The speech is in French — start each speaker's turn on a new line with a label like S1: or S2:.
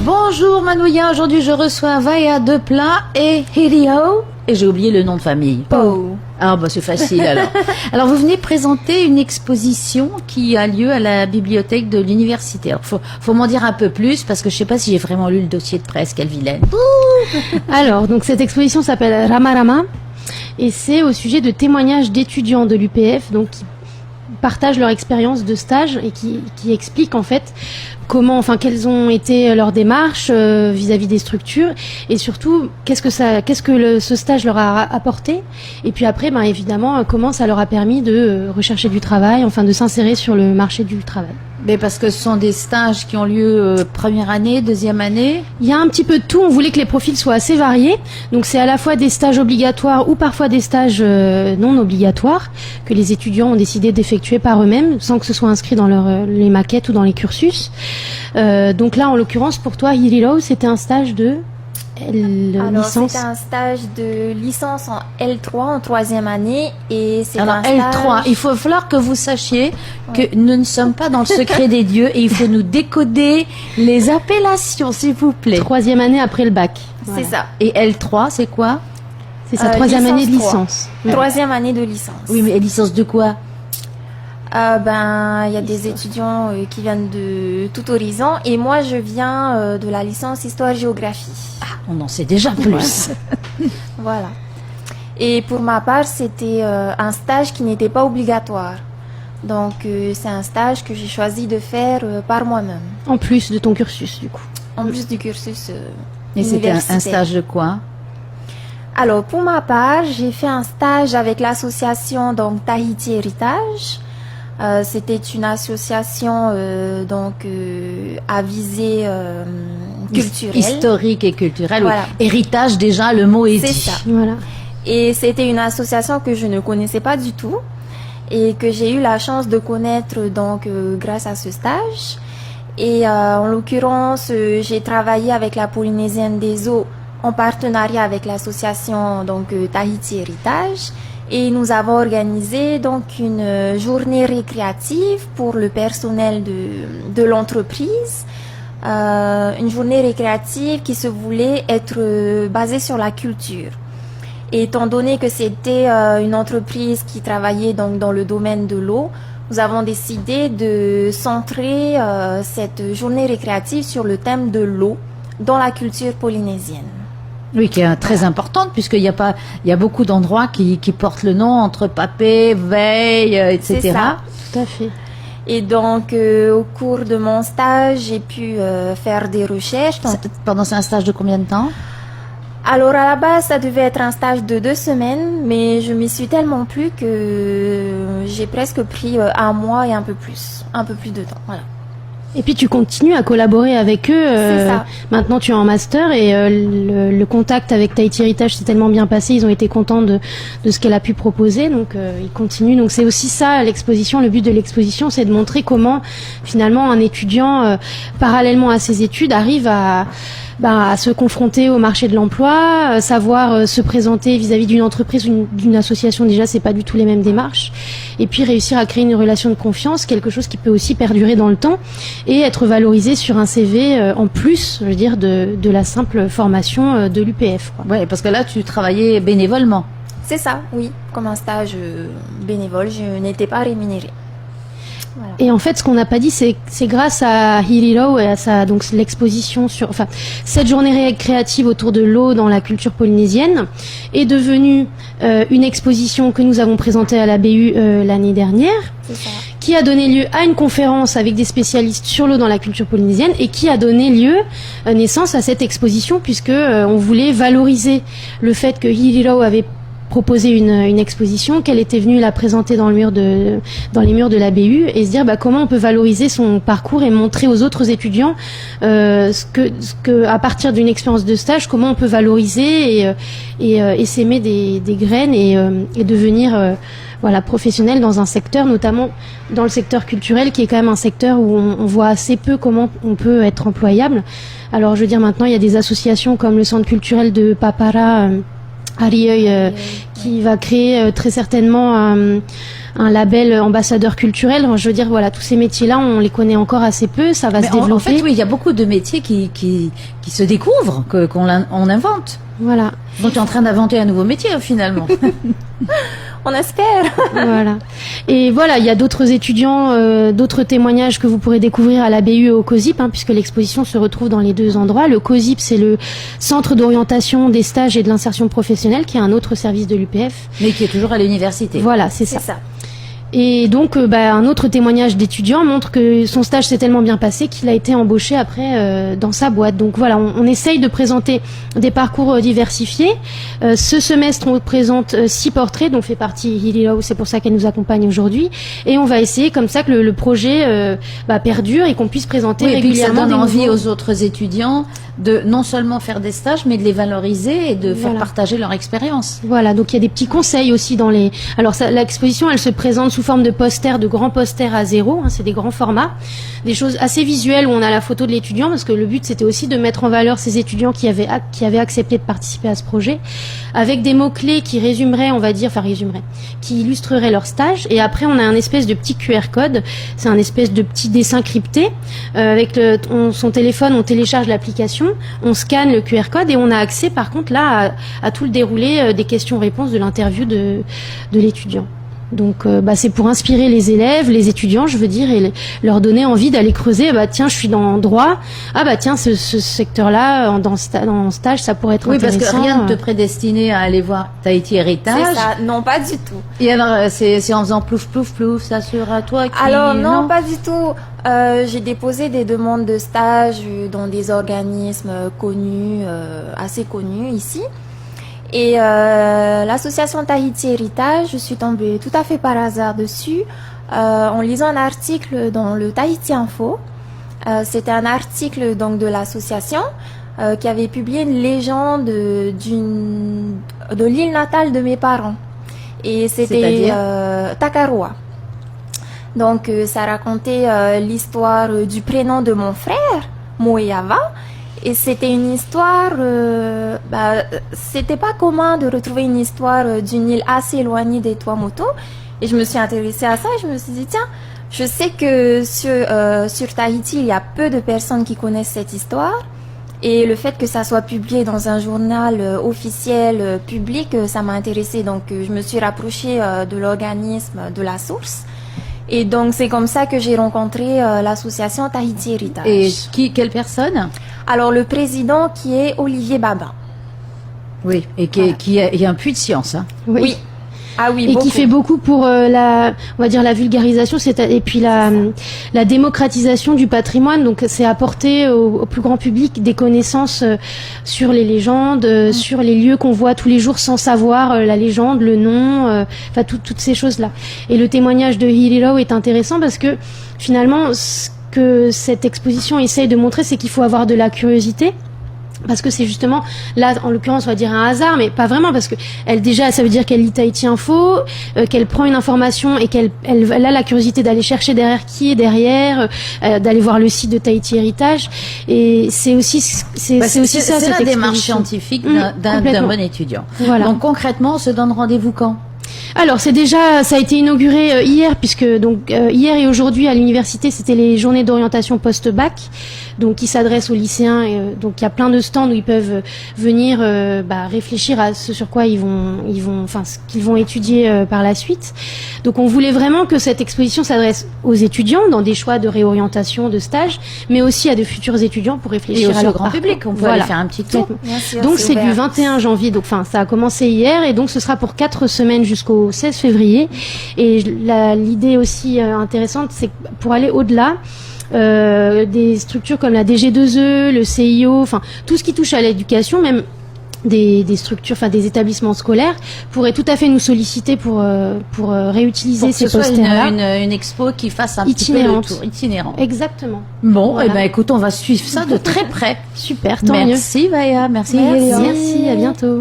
S1: Bonjour Manouya, aujourd'hui je reçois Vaya de Plat et Hirio. Et j'ai oublié le nom de famille.
S2: Po.
S1: Ah bah c'est facile alors. Alors vous venez présenter une exposition qui a lieu à la bibliothèque de l'université. Alors faut m'en dire un peu plus parce que je sais pas si j'ai vraiment lu le dossier de presse, quelle vilaine.
S2: Alors, donc cette exposition s'appelle Rama Rama et c'est au sujet de témoignages d'étudiants de l'UPF donc qui partagent leur expérience de stage et qui expliquent en fait quelles ont été leurs démarches vis-à-vis des structures et surtout ce stage leur a apporté et puis après évidemment comment ça leur a permis de rechercher du travail, enfin de s'insérer sur le marché du travail.
S1: Mais parce que ce sont des stages qui ont lieu première année, deuxième année.
S2: Il y a un petit peu de tout, on voulait que les profils soient assez variés. Donc c'est à la fois des stages obligatoires ou parfois des stages non obligatoires que les étudiants ont décidé d'effectuer par eux-mêmes sans que ce soit inscrit dans les maquettes ou dans les cursus. Donc là en l'occurrence pour toi Hiriro, c'était un stage de licence.
S3: C'était un stage de licence en L3 en troisième année et c'est un stage...
S1: L3, il faut falloir que vous sachiez que nous ne sommes pas dans le secret des dieux et il faut nous décoder les appellations s'il vous plaît.
S2: Troisième année après le bac.
S3: C'est ça.
S1: Et L3 c'est quoi?
S2: C'est sa troisième année de licence.
S3: Troisième année de licence.
S1: Oui mais licence de quoi?
S3: Il y a des étudiants qui viennent de tout horizon et moi je viens de la licence histoire-géographie.
S1: Ah, on en sait déjà plus.
S3: Voilà. Et pour ma part, c'était un stage qui n'était pas obligatoire. Donc c'est un stage que j'ai choisi de faire par moi-même.
S2: En plus de ton cursus du coup.
S3: En plus du cursus
S1: Et c'était
S3: universitaire.
S1: un stage de quoi?
S3: Alors pour ma part, j'ai fait un stage avec l'association donc Tahiti Héritage. C'était une association à visée culturelle.
S1: Historique et culturelle.
S3: Voilà.
S1: Oui. Héritage déjà, le mot est dit.
S3: C'est ça.
S2: Voilà.
S3: Et c'était une association que je ne connaissais pas du tout et que j'ai eu la chance de connaître donc grâce à ce stage. Et en l'occurrence, j'ai travaillé avec la Polynésienne des Eaux en partenariat avec l'association donc Tahiti Héritage. Et nous avons organisé donc une journée récréative pour le personnel de l'entreprise. Une journée récréative qui se voulait être basée sur la culture. Et étant donné que c'était une entreprise qui travaillait donc dans le domaine de l'eau, nous avons décidé de centrer cette journée récréative sur le thème de l'eau dans la culture polynésienne.
S1: Oui, qui est très importante puisqu'il y a beaucoup d'endroits qui portent le nom entre Papé, Veille, etc.
S3: C'est ça.
S2: Tout à fait.
S3: Et donc, au cours de mon stage, j'ai pu faire des recherches.
S1: Pendant un stage de combien de temps?
S3: Alors, à la base, ça devait être un stage de 2 semaines, mais je m'y suis tellement plu que j'ai presque pris un mois et un peu plus de temps. Voilà.
S2: Et puis tu continues à collaborer avec eux.
S3: C'est ça.
S2: Maintenant tu es en master et le contact avec Tahiti Héritage s'est tellement bien passé, ils ont été contents de ce qu'elle a pu proposer, donc ils continuent. Donc c'est aussi ça l'exposition, le but de l'exposition, c'est de montrer comment finalement un étudiant parallèlement à ses études arrive à se confronter au marché de l'emploi, savoir se présenter vis-à-vis d'une entreprise ou d'une association. Déjà, c'est pas du tout les mêmes démarches. Et puis réussir à créer une relation de confiance, quelque chose qui peut aussi perdurer dans le temps et être valorisé sur un CV en plus, je veux dire, de la simple formation de l'UPF.
S1: Ouais, parce que là, tu travaillais bénévolement.
S3: C'est ça, oui. Comme un stage bénévole, je n'étais pas rémunérée.
S2: Voilà. Et en fait, ce qu'on n'a pas dit, c'est grâce à Hiriro et à donc l'exposition cette journée récréative autour de l'eau dans la culture polynésienne est devenue une exposition que nous avons présentée à la BU l'année dernière, qui a donné lieu à une conférence avec des spécialistes sur l'eau dans la culture polynésienne et qui a donné lieu naissance à cette exposition puisque on voulait valoriser le fait que Hiriro avait proposer une exposition, qu'elle était venue la présenter dans les murs de la BU et se dire comment on peut valoriser son parcours et montrer aux autres étudiants ce que à partir d'une expérience de stage, comment on peut valoriser et s'aimer des graines et devenir professionnel dans un secteur, notamment dans le secteur culturel, qui est quand même un secteur où on voit assez peu comment on peut être employable. Alors je veux dire, maintenant il y a des associations comme le centre culturel de Papara Harry qui va créer très certainement un label ambassadeur culturel. Je veux dire, voilà, tous ces métiers-là, on les connaît encore assez peu, ça va se développer.
S1: En fait, oui, il y a beaucoup de métiers qui se découvrent, qu'on invente.
S2: Voilà.
S1: Donc, tu es en train d'inventer un nouveau métier, finalement.
S3: On espère.
S2: Voilà. Et voilà, il y a d'autres étudiants, d'autres témoignages que vous pourrez découvrir à la BU et au COSIP, puisque l'exposition se retrouve dans les deux endroits. Le COSIP, c'est le Centre d'orientation des stages et de l'insertion professionnelle, qui est un autre service de l'UPF.
S1: Mais qui est toujours à l'université.
S2: Voilà, c'est ça. Et donc, un autre témoignage d'étudiant montre que son stage s'est tellement bien passé qu'il a été embauché après dans sa boîte. Donc voilà, on essaye de présenter des parcours diversifiés. Ce semestre, on présente 6 portraits dont fait partie Hilly Lau, c'est pour ça qu'elle nous accompagne aujourd'hui. Et on va essayer comme ça que le projet perdure et qu'on puisse présenter régulièrement
S1: des envie aux autres étudiants de non seulement faire des stages, mais de les valoriser et de faire partager leur expérience.
S2: Voilà, donc il y a des petits conseils aussi dans les... Alors l'exposition, elle se présente sous forme de posters, de grands posters A0, c'est des grands formats, des choses assez visuelles où on a la photo de l'étudiant, parce que le but c'était aussi de mettre en valeur ces étudiants qui avaient accepté de participer à ce projet, avec des mots-clés qui résumeraient, qui illustreraient leur stage. Et après on a un espèce de petit QR code, c'est un espèce de petit dessin crypté, avec son téléphone, on télécharge l'application, on scanne le QR code et on a accès par contre là à tout le déroulé des questions-réponses de l'interview de l'étudiant. Donc c'est pour inspirer les élèves, les étudiants, je veux dire, et leur donner envie d'aller creuser. Tiens, je suis dans droit. Tiens, ce secteur-là, dans stage, ça pourrait être intéressant.
S1: Oui, parce que rien ne te prédestinait à aller voir Tahiti Héritage.
S3: C'est ça, non, pas du tout.
S1: Et alors, c'est en faisant plouf, plouf, plouf, ça sera toi qui...
S3: Alors, non, pas du tout. J'ai déposé des demandes de stage dans des organismes connus, assez connus ici. Et l'association Tahiti Héritage, je suis tombée tout à fait par hasard dessus en lisant un article dans le Tahiti Info. C'était un article donc de l'association qui avait publié une légende de l'île natale de mes parents. Et c'était Takaroa. Donc ça racontait l'histoire du prénom de mon frère, Moeava. Et c'était une histoire, c'était pas commun de retrouver une histoire d'une île assez éloignée des Tuamotu. Et je me suis intéressée à ça et je me suis dit, tiens, je sais que sur Tahiti, il y a peu de personnes qui connaissent cette histoire. Et le fait que ça soit publié dans un journal officiel, public, ça m'a intéressée. Donc je me suis rapprochée de l'organisme, de la source. Et donc c'est comme ça que j'ai rencontré l'association Tahiti Héritage.
S1: Et quelle personne? Alors
S3: le président qui est Olivier Babin.
S1: Oui, et qui est un puits de science.
S2: Oui.
S3: Ah oui,
S2: et beaucoup. Qui fait beaucoup pour on va dire la vulgarisation, et puis la démocratisation du patrimoine. Donc c'est apporter au plus grand public des connaissances sur les légendes, sur les lieux qu'on voit tous les jours sans savoir la légende, le nom, toutes ces choses-là. Et le témoignage de Hilly Lau est intéressant parce que finalement ce que cette exposition essaye de montrer, c'est qu'il faut avoir de la curiosité. Parce que c'est justement, là, en l'occurrence, on va dire un hasard, mais pas vraiment, parce que ça veut dire qu'elle lit Tahiti Info, qu'elle prend une information et qu'elle a la curiosité d'aller chercher derrière qui est derrière, d'aller voir le site de Tahiti Héritage. Et c'est aussi ça,
S1: c'est la démarche scientifique d'un bon étudiant.
S2: Voilà.
S1: Donc concrètement, on se donne rendez-vous quand?
S2: Alors ça a été inauguré hier, puisque hier et aujourd'hui à l'université c'était les journées d'orientation post-bac, donc qui s'adressent aux lycéens. Donc il y a plein de stands où ils peuvent venir réfléchir à ce sur quoi ce qu'ils vont étudier par la suite. Donc on voulait vraiment que cette exposition s'adresse aux étudiants dans des choix de réorientation, de stage, mais aussi à de futurs étudiants pour réfléchir à leur
S1: grand public. On peut aller faire un petit tour.
S2: Donc c'est du 21 janvier, donc ça a commencé hier et donc ce sera pour 4 semaines jusqu'au 16 février. Et l'idée aussi intéressante, c'est pour aller au-delà, des structures comme la DG2E, le CIO, tout ce qui touche à l'éducation, même des structures, des établissements scolaires pourraient tout à fait nous solliciter pour réutiliser ces posters-là.
S1: Une expo qui fasse un petit peu le tour, itinérant.
S2: Exactement.
S1: Bon, voilà. Écoute, on va suivre ça de très près.
S2: Super, tant mieux.
S1: Merci Vaya, merci.
S2: Merci, à bientôt.